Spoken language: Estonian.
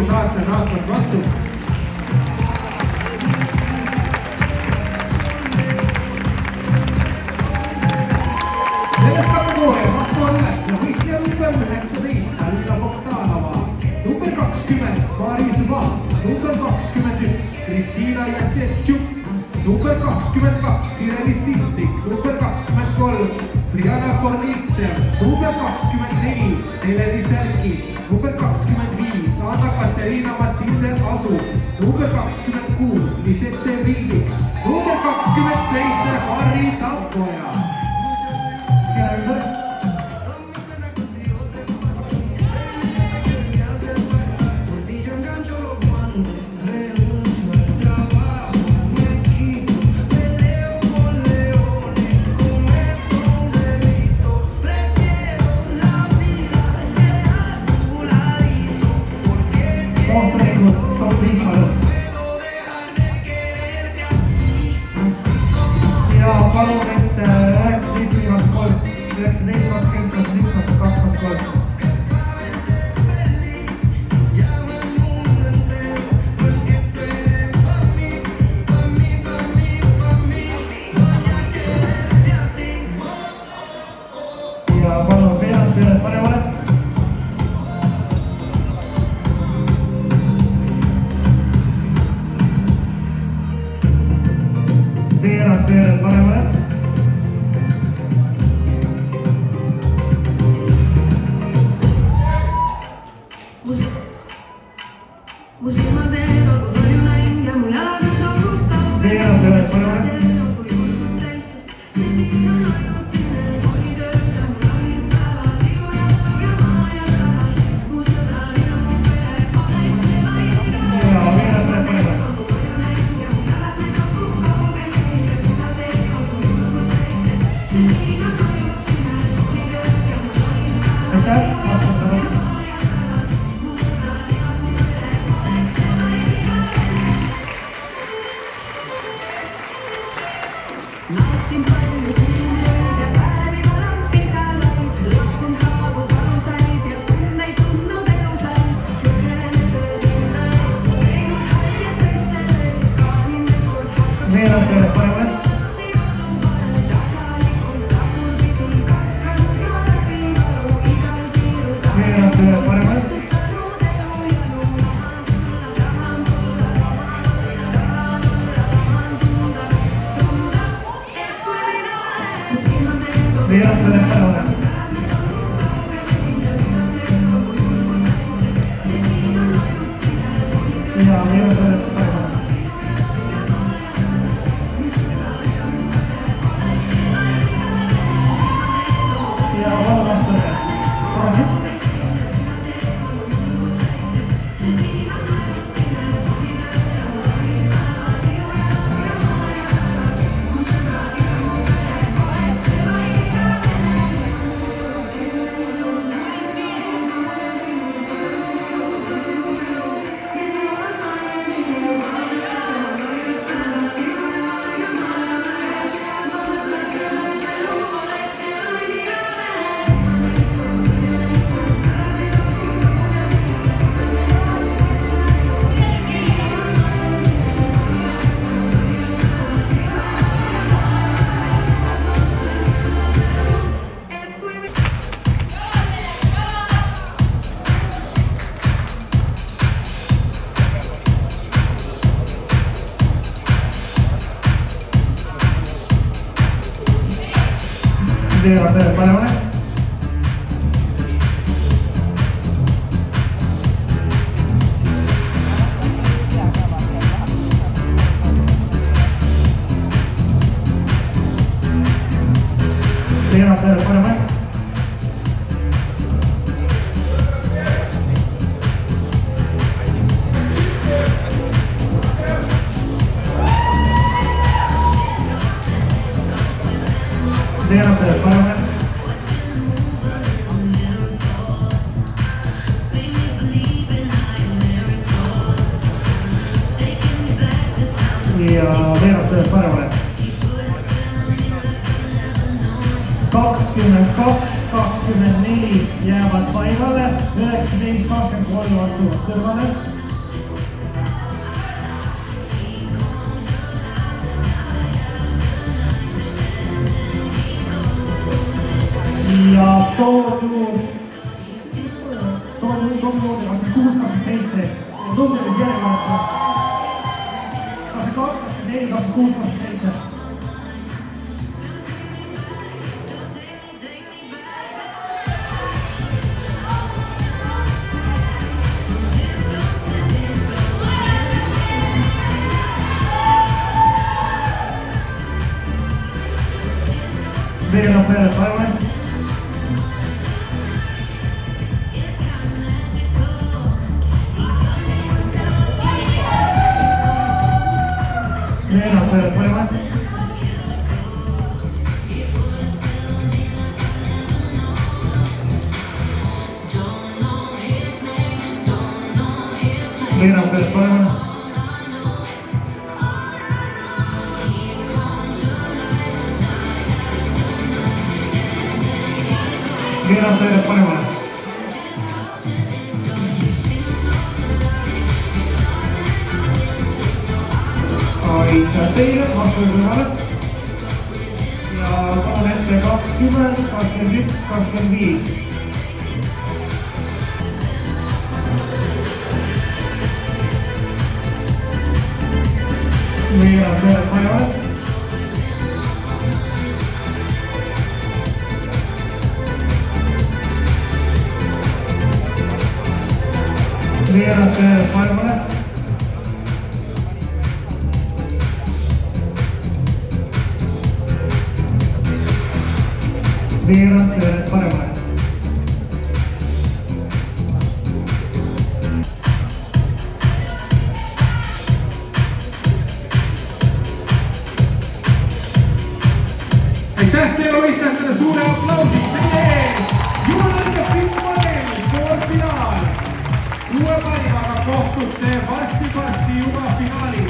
Eesti saate taas kord vastu. Selles kategoorias vastu on üles võistleja number 19 Alina Bogdanova, number 20 Maris Uba, number 21 Kristiina Jatsetšuk, number 22 Sireli Sintik, number 23 Brianna Kornitsev, number 24 Heleni Särki, number 25 Anna-Katerina Matilde Asu, number 26 Lisette Riigiks, number 27 Harri Tappoja. Ja palun, et 19-21-22-23. Ja palun veerand pööret paremale. Veerand pööret paremale. Veerand pööret paremale. Veerand pööret paremale. Veerand pööret paremale. Veerand pööret paremale. Ja veerand pööret paremale. 22, 23. 24 jäävad paigale, 19-23 astuvad kõrvale. Ja Toonu 26, 27, numberis järjekorras 22, 24, 26, 27. Veerand peale päevane. Veerand peale päevane. Veerand peale päevane. Veerand peale paremale. Aitäh teile, vastu kõrvale. Ja palun ette 20, 21, 25. Veerand peale paremale. Veerand peale paremale. Veerand peale paremale. Aitäh teile võistlejatele, suure aplausi teie ees! Juurde Fitzmanel, poolfinaal! Uue päevaga kohtute varsti juba finaalis.